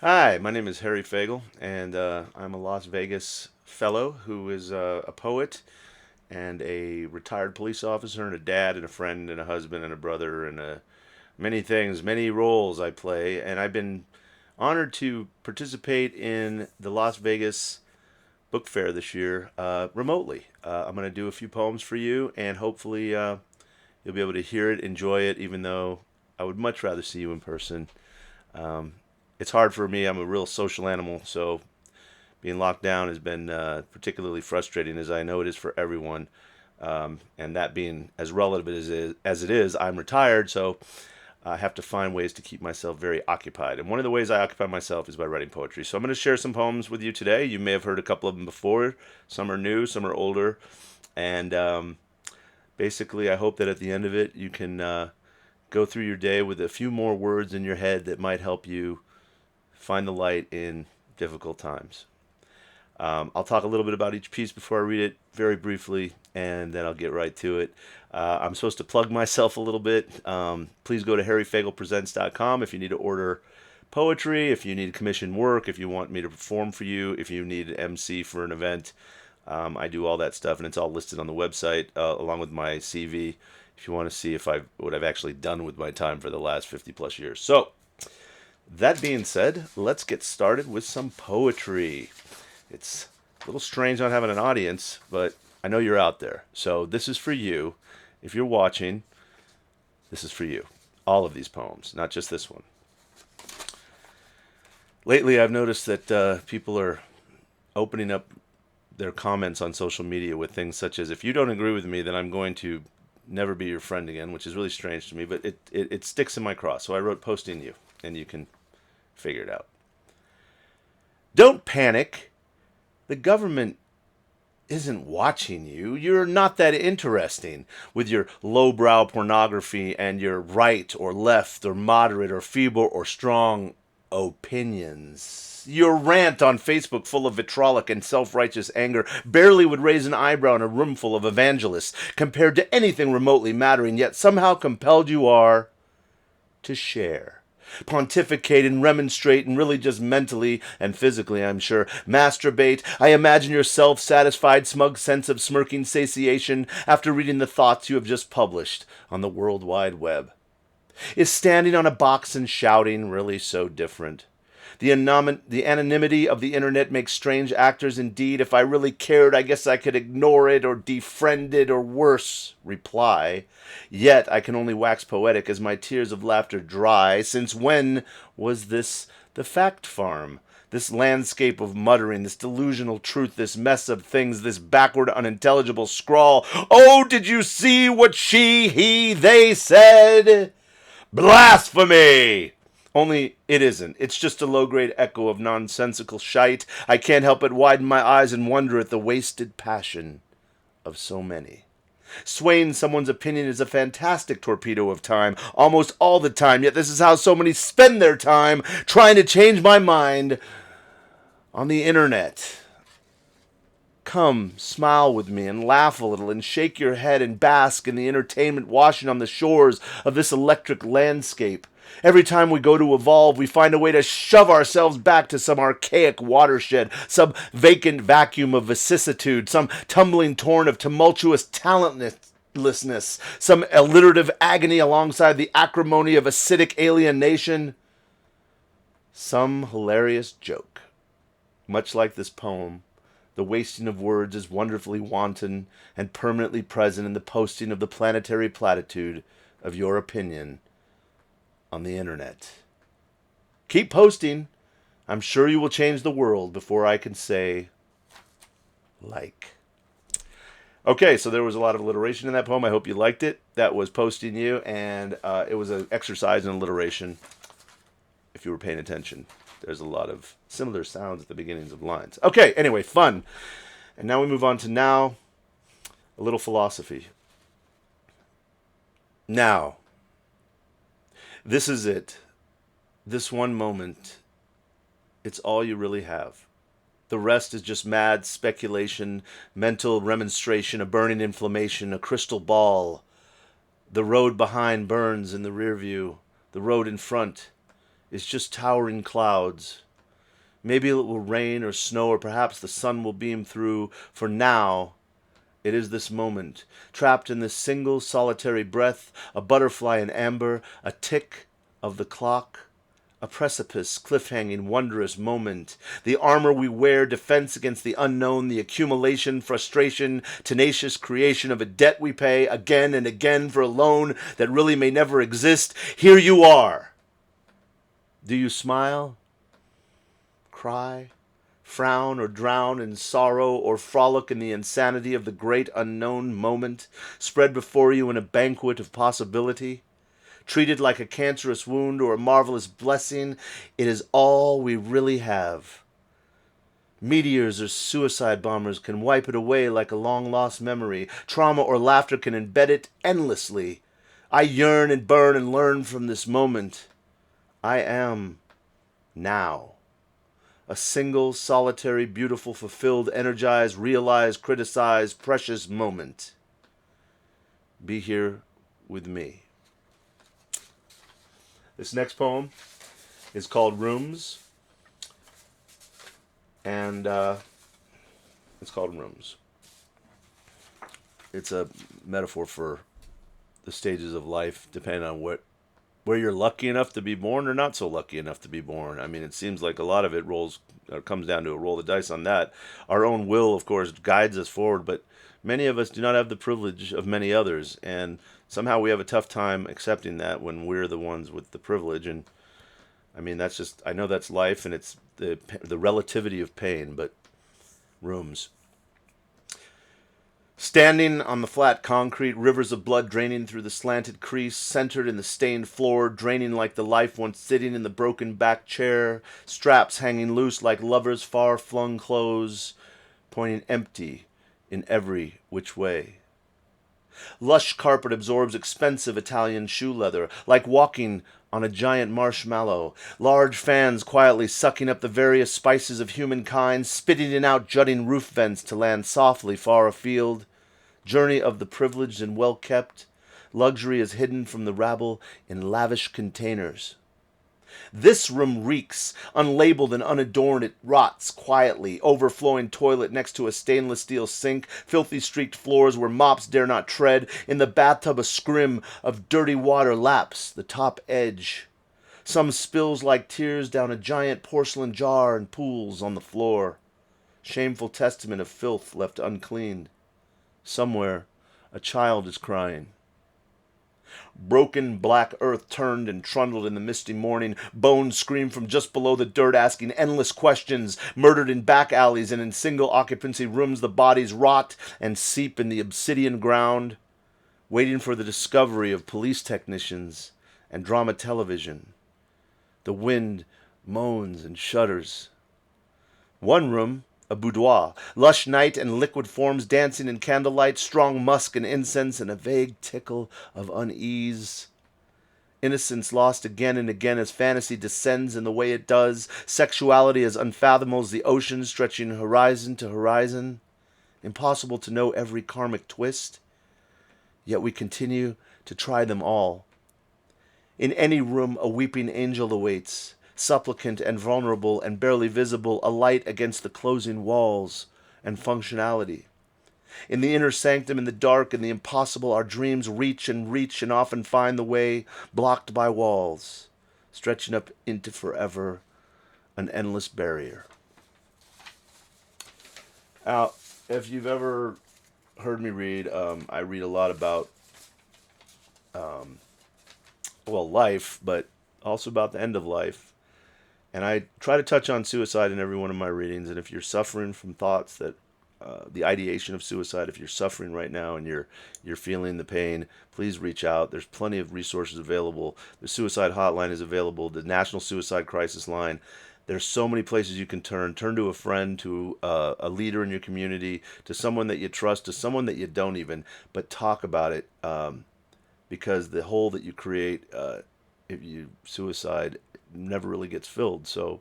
Hi, my name is Harry Fagel, and I'm a Las Vegas fellow who is a poet and a retired police officer and a dad and a friend and a husband and a brother and many things, many roles I play. And I've been honored to participate in the Las Vegas Book Fair this year remotely. I'm going to do a few poems for you, and hopefully you'll be able to hear it, enjoy it, even though I would much rather see you in person. Um, it's hard for me. I'm a real social animal, so being locked down has been particularly frustrating, as I know it is for everyone. And that being as relative as it is, I'm retired, so I have to find ways to keep myself very occupied. And one of the ways I occupy myself is by writing poetry. So I'm going to share some poems with you today. You may have heard a couple of them before. Some are new, some are older. And basically, I hope that at the end of it, you can go through your day with a few more words in your head that might help you find the light in difficult times. I'll talk a little bit about each piece before I read it very briefly, and then I'll get right to it. I'm supposed to plug myself a little bit. Please go to harryfagelpresents.com if you need to order poetry, if you need commission work, if you want me to perform for you, if you need an MC for an event. I do all that stuff, and it's all listed on the website along with my CV. If you want to see what I've actually done with my time for the last 50 plus years. So, that being said, let's get started with some poetry. It's a little strange not having an audience, but I know you're out there. So this is for you. If you're watching, this is for you. All of these poems, not just this one. Lately, I've noticed that people are opening up their comments on social media with things such as, if you don't agree with me, then I'm going to never be your friend again, which is really strange to me, but it sticks in my craw. So I wrote posting you, and you can figure it out. Don't panic. The government isn't watching you. You're not that interesting with your lowbrow pornography and your right or left or moderate or feeble or strong opinions. Your rant on Facebook, full of vitriolic and self righteous anger, barely would raise an eyebrow in a room full of evangelists compared to anything remotely mattering, yet somehow compelled you are to share. Pontificate and remonstrate and really just mentally and physically, I'm sure, masturbate. I imagine your self satisfied, smug sense of smirking satiation after reading the thoughts you have just published on the World Wide Web. Is standing on a box and shouting really so different? The anonymity of the internet makes strange actors indeed. If I really cared, I guess I could ignore it or defriend it or worse, reply. Yet I can only wax poetic as my tears of laughter dry. Since when was this the fact farm? This landscape of muttering, this delusional truth, this mess of things, this backward, unintelligible scrawl. Oh, did you see what she, he, they said? Blasphemy! Only it isn't. It's just a low grade echo of nonsensical shite. I can't help but widen my eyes and wonder at the wasted passion of so many. Swaying someone's opinion is a fantastic torpedo of time, almost all the time, yet this is how so many spend their time trying to change my mind on the internet. Come, smile with me and laugh a little and shake your head and bask in the entertainment washing on the shores of this electric landscape. Every time we go to evolve, we find a way to shove ourselves back to some archaic watershed, some vacant vacuum of vicissitude, some tumbling torrent of tumultuous talentlessness, some alliterative agony alongside the acrimony of acidic alienation, some hilarious joke. Much like this poem, the wasting of words is wonderfully wanton and permanently present in the posting of the planetary platitude of your opinion on the internet. Keep posting. I'm sure you will change the world before I can say like. Okay, so there was a lot of alliteration in that poem. I hope you liked it. That was Posting You, and it was an exercise in alliteration if you were paying attention. There's a lot of similar sounds at the beginnings of lines. Okay, anyway, fun. And now we move on to now, a little philosophy. Now, this is it. This one moment, it's all you really have. The rest is just mad speculation, mental remonstration, a burning inflammation, a crystal ball. The road behind burns in the rear view. The road in front is just towering clouds. Maybe it will rain or snow, or perhaps the sun will beam through. For now, it is this moment, trapped in this single solitary breath, a butterfly in amber, a tick of the clock, a precipice, cliff-hanging, wondrous moment. The armor we wear, defense against the unknown, the accumulation, frustration, tenacious creation of a debt we pay again and again for a loan that really may never exist. Here you are. Do you smile? Cry? Frown or drown in sorrow, or frolic in the insanity of the great unknown moment spread before you in a banquet of possibility? Treated like a cancerous wound or a marvelous blessing, it is all we really have. Meteors or suicide bombers can wipe it away like a long-lost memory. Trauma or laughter can embed it endlessly. I yearn and burn and learn from this moment. I am now. A single, solitary, beautiful, fulfilled, energized, realized, criticized, precious moment. Be here with me. This next poem is called Rooms, and it's called Rooms. It's a metaphor for the stages of life, depending on where you're lucky enough to be born or not so lucky enough to be born. I mean, it seems like a lot of it comes down to a roll of the dice on that. Our own will, of course, guides us forward, but many of us do not have the privilege of many others, and somehow we have a tough time accepting that when we're the ones with the privilege. And I mean, that's just, I know that's life, and it's the relativity of pain. But Rooms. Standing on the flat concrete, rivers of blood draining through the slanted crease, centered in the stained floor, draining like the life once sitting in the broken back chair, straps hanging loose like lovers' far-flung clothes, pointing empty in every which way. Lush carpet absorbs expensive Italian shoe leather, like walking on a giant marshmallow. Large fans quietly sucking up the various spices of humankind, spitting in out jutting roof vents to land softly far afield. Journey of the privileged and well-kept. Luxury is hidden from the rabble in lavish containers. This room reeks. Unlabeled and unadorned, it rots quietly. Overflowing toilet next to a stainless steel sink. Filthy streaked floors where mops dare not tread. In the bathtub a scrim of dirty water laps the top edge. Some spills like tears down a giant porcelain jar and pools on the floor. Shameful testament of filth left uncleaned. Somewhere a child is crying. Broken black earth turned and trundled in the misty morning. Bones scream from just below the dirt, asking endless questions. Murdered in back alleys and in single occupancy rooms, the bodies rot and seep in the obsidian ground, waiting for the discovery of police technicians and drama television. The wind moans and shudders. One room, a boudoir, lush night and liquid forms dancing in candlelight, strong musk and incense, and a vague tickle of unease. Innocence lost again and again as fantasy descends in the way it does, sexuality as unfathomable as the ocean stretching horizon to horizon. Impossible to know every karmic twist, yet we continue to try them all. In any room a weeping angel awaits, supplicant and vulnerable and barely visible, a light against the closing walls and functionality. In the inner sanctum, in the dark, in the impossible, our dreams reach and often find the way blocked by walls, stretching up into forever, an endless barrier. Now, if you've ever heard me read, I read a lot about, life, but also about the end of life. And I try to touch on suicide in every one of my readings. And if you're suffering from thoughts that, the ideation of suicide, if you're suffering right now and you're feeling the pain, please reach out. There's plenty of resources available. The suicide hotline is available. The National Suicide Crisis Line. There's so many places you can turn. Turn to a friend, to a leader in your community, to someone that you trust, to someone that you don't even. But talk about it, because the hole that you create if you suicide never really gets filled. So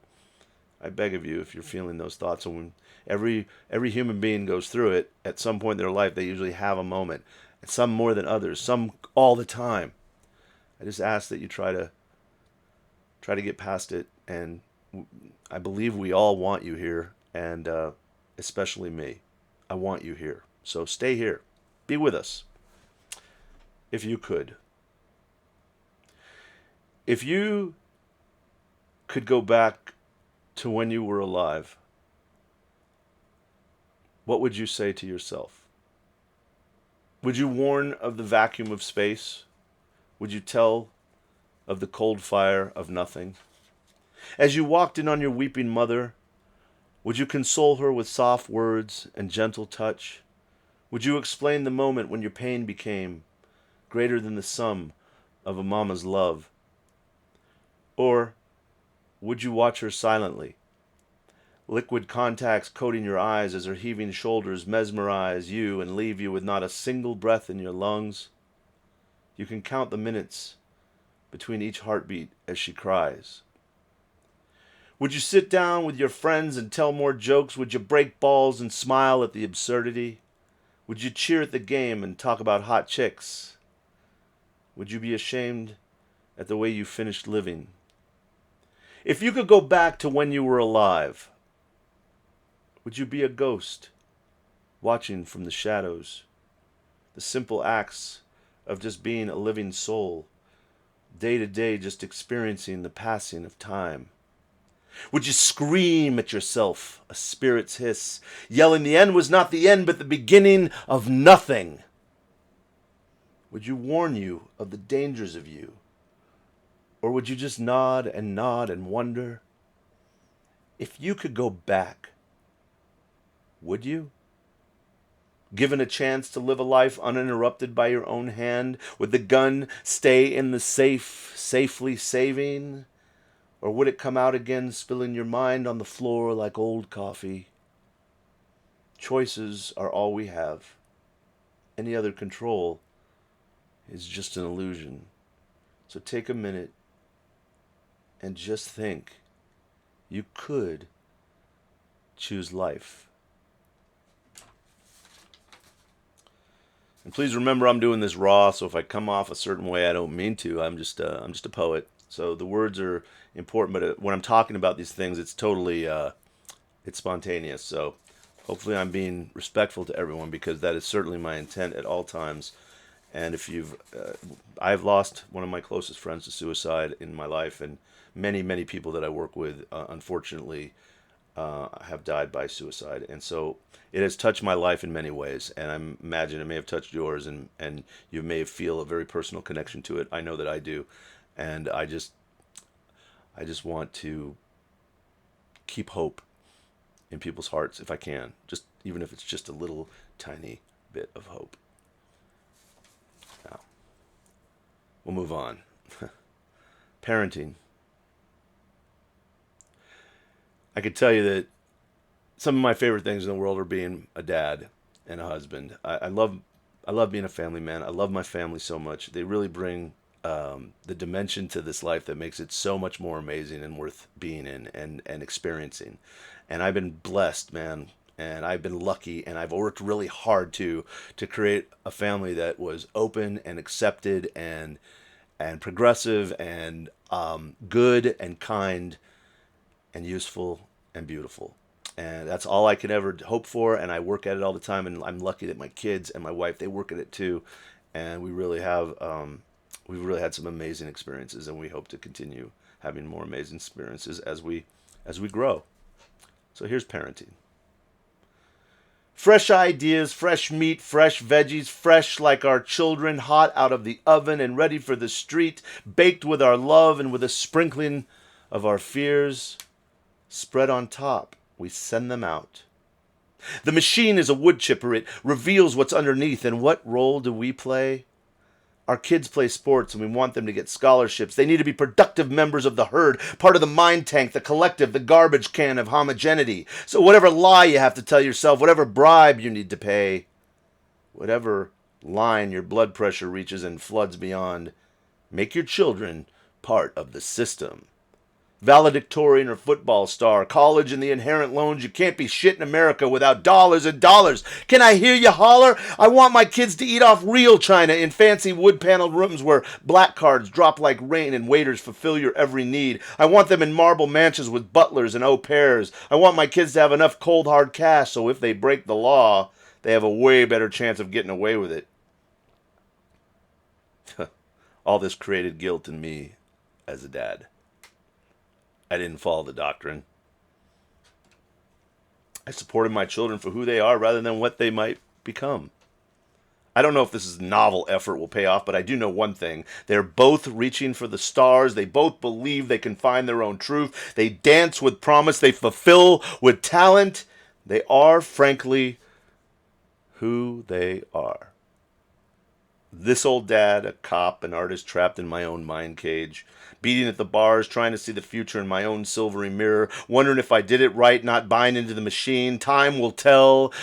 I beg of you, if you're feeling those thoughts, and when every human being goes through it at some point in their life, they usually have a moment, and some more than others, some all the time. I just ask that you try to get past it and I believe we all want you here, and especially me. I want you here. So stay here. Be with us. If you could. If you could go back to when you were alive, what would you say to yourself? Would you warn of the vacuum of space? Would you tell of the cold fire of nothing? As you walked in on your weeping mother, would you console her with soft words and gentle touch? Would you explain the moment when your pain became greater than the sum of a mama's love? Or would you watch her silently, liquid contacts coating your eyes as her heaving shoulders mesmerize you and leave you with not a single breath in your lungs? You can count the minutes between each heartbeat as she cries. Would you sit down with your friends and tell more jokes? Would you break balls and smile at the absurdity? Would you cheer at the game and talk about hot chicks? Would you be ashamed at the way you finished living? If you could go back to when you were alive, would you be a ghost, watching from the shadows, the simple acts of just being a living soul, day to day just experiencing the passing of time? Would you scream at yourself, a spirit's hiss, yelling the end was not the end but the beginning of nothing? Would you warn you of the dangers of you? Or would you just nod and wonder? If you could go back, would you? Given a chance to live a life uninterrupted by your own hand, would the gun stay in the safe, safely saving? Or would it come out again, spilling your mind on the floor like old coffee? Choices are all we have. Any other control is just an illusion. So take a minute and just think. You could choose life. And please remember, I'm doing this raw, so if I come off a certain way, I don't mean to. I'm just a poet. So the words are important, but when I'm talking about these things, it's totally it's spontaneous. So hopefully I'm being respectful to everyone, because that is certainly my intent at all times. And if I've lost one of my closest friends to suicide in my life, and many people that I work with, unfortunately, have died by suicide. And so it has touched my life in many ways, and I imagine it may have touched yours, and you may feel a very personal connection to it. I know that I do, and I just want to keep hope in people's hearts if I can, just even if it's just a little tiny bit of hope. Now, we'll move on. Parenting. I could tell you that some of my favorite things in the world are being a dad and a husband. I love being a family man. I love my family so much. They really bring the dimension to this life that makes it so much more amazing and worth being in and experiencing. And I've been blessed, man, and I've been lucky, and I've worked really hard to create a family that was open and accepted and progressive and good and kind and useful and beautiful. And that's all I could ever hope for, and I work at it all the time, and I'm lucky that my kids and my wife, they work at it too, and we really have we've really had some amazing experiences, and we hope to continue having more amazing experiences as we grow. So here's parenting. Fresh ideas, fresh meat, fresh veggies, fresh like our children, hot out of the oven and ready for the street, baked with our love and with a sprinkling of our fears. Spread on top, we send them out. The machine is a wood chipper. It reveals what's underneath. And what role do we play? Our kids play sports, and we want them to get scholarships. They need to be productive members of the herd, part of the mind tank, the collective, the garbage can of homogeneity. So whatever lie you have to tell yourself, whatever bribe you need to pay, whatever line your blood pressure reaches and floods beyond, make your children part of the system. Valedictorian or football star, college and the inherent loans. You can't be shit in America without dollars and dollars. Can I hear you holler? I want my kids to eat off real china in fancy wood-paneled rooms where black cards drop like rain and waiters fulfill your every need. I want them in marble mansions with butlers and au pairs. I want my kids to have enough cold hard cash so if they break the law, they have a way better chance of getting away with it. All this created guilt in me as a dad. I didn't follow the doctrine. I supported my children for who they are rather than what they might become. I don't know if this novel effort will pay off, but I do know one thing. They're both reaching for the stars. They both believe they can find their own truth. They dance with promise. They fulfill with talent. They are, frankly, who they are. This old dad, a cop, an artist trapped in my own mind cage, beating at the bars, trying to see the future in my own silvery mirror, wondering if I did it right, not buying into the machine. Time will tell,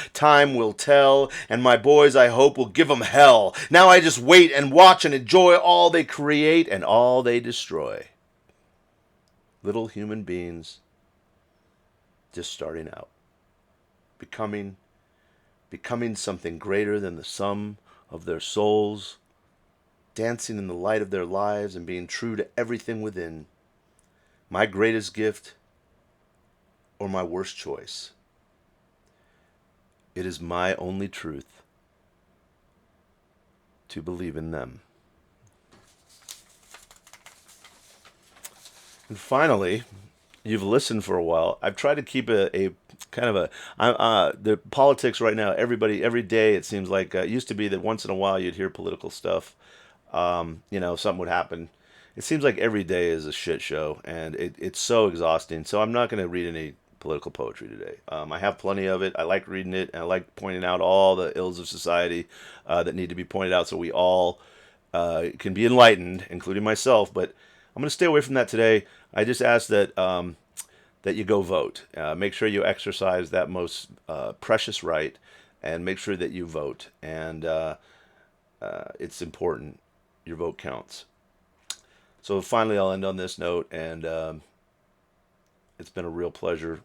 and my boys, I hope, will give them hell. Now I just wait and watch and enjoy all they create and all they destroy. Little human beings just starting out, becoming something greater than the sum of their souls, dancing in the light of their lives and being true to everything within. My greatest gift or my worst choice. It is my only truth to believe in them. And finally, you've listened for a while. I've tried to keep a kind of the politics right now. Every day it seems like it used to be that once in a while you'd hear political stuff. Something would happen. It seems like every day is a shit show, and it's so exhausting. So I'm not going to read any political poetry today. I have plenty of it. I like reading it, and I like pointing out all the ills of society that need to be pointed out so we all can be enlightened, including myself. But I'm going to stay away from that today. I just ask that that you go vote. Make sure you exercise that most precious right, and make sure that you vote. And it's important. Your vote counts. So finally, I'll end on this note, and it's been a real pleasure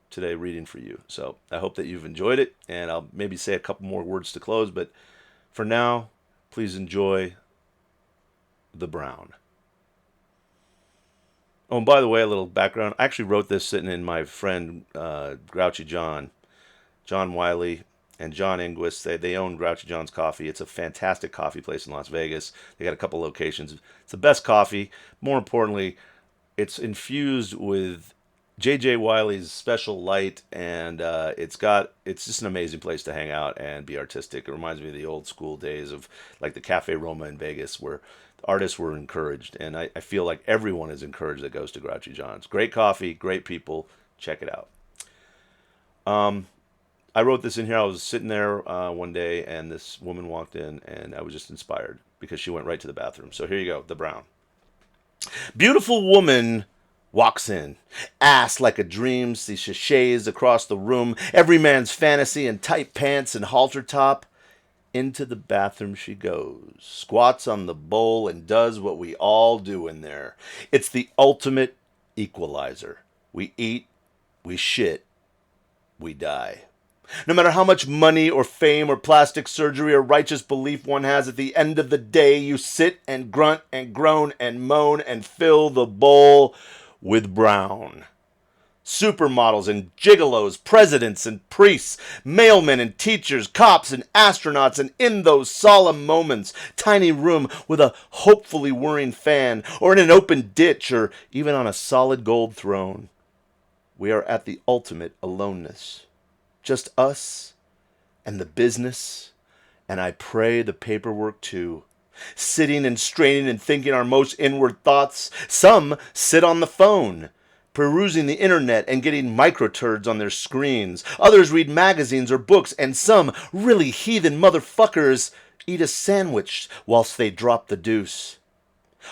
today reading for you. So I hope that you've enjoyed it, and I'll maybe say a couple more words to close, but for now, please enjoy The Brown. Oh, and by the way, a little background. I actually wrote this sitting in my friend Grouchy John Wiley, and John Inglis. They own Grouchy John's Coffee. It's a fantastic coffee place in Las Vegas. They got a couple locations. It's the best coffee. More importantly, it's infused with J.J. Wiley's special light, and it's just an amazing place to hang out and be artistic. It reminds me of the old school days of like the Cafe Roma in Vegas, where artists were encouraged, and I feel like everyone is encouraged that goes to Grouchy John's. Great coffee, great people. Check it out. I wrote this in here. I was sitting there one day, and this woman walked in, and I was just inspired because she went right to the bathroom. So here you go, The Brown. Beautiful woman walks in, ass like a dream, she sashays across the room, every man's fantasy in tight pants and halter top. Into the bathroom she goes, squats on the bowl, and does what we all do in there. It's the ultimate equalizer. We eat, we shit, we die. No matter how much money or fame or plastic surgery or righteous belief one has, at the end of the day, you sit and grunt and groan and moan and fill the bowl with brown. Supermodels and gigolos, presidents and priests, mailmen and teachers, cops and astronauts, and in those solemn moments, tiny room with a hopefully whirring fan, or in an open ditch, or even on a solid gold throne, we are at the ultimate aloneness. Just us and the business, and I pray the paperwork too. Sitting and straining and thinking our most inward thoughts. Some sit on the phone, perusing the internet and getting microturds on their screens. Others read magazines or books, and some really heathen motherfuckers eat a sandwich whilst they drop the deuce.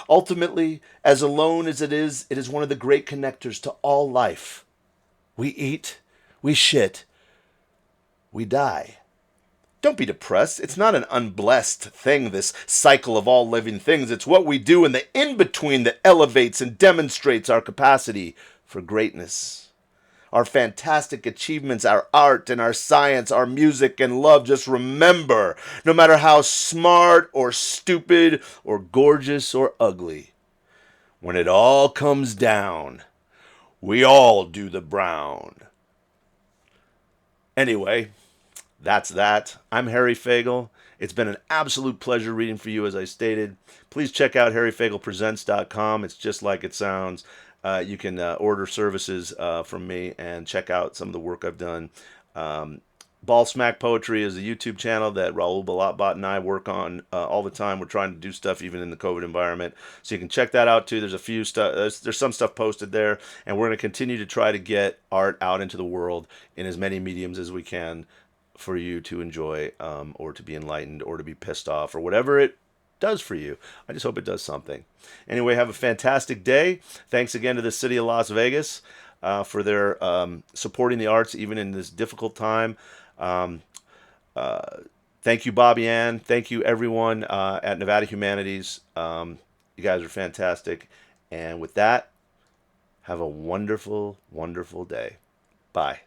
Ultimately, as alone as it is one of the great connectors to all life. We eat, we shit, we die. Don't be depressed. It's not an unblessed thing, this cycle of all living things. It's what we do in the in-between that elevates and demonstrates our capacity for greatness. Our fantastic achievements, our art and our science, our music and love. Just remember, no matter how smart or stupid or gorgeous or ugly, when it all comes down, we all do the brown. Anyway, that's that. I'm Harry Fagel. It's been an absolute pleasure reading for you, as I stated. Please check out harryfagelpresents.com. It's just like it sounds. You can order services from me and check out some of the work I've done. Ball Smack Poetry is a YouTube channel that Raul Balatbot and I work on all the time. We're trying to do stuff even in the COVID environment, so you can check that out too. There's a few stuff. There's some stuff posted there, and we're going to continue to try to get art out into the world in as many mediums as we can for you to enjoy, or to be enlightened, or to be pissed off, or whatever it does for you. I just hope it does something. Anyway, have a fantastic day. Thanks again to the city of Las Vegas for their supporting the arts even in this difficult time. Thank you, Bobby Ann. Thank you, everyone at Nevada Humanities. You guys are fantastic. And with that, have a wonderful, wonderful day. Bye.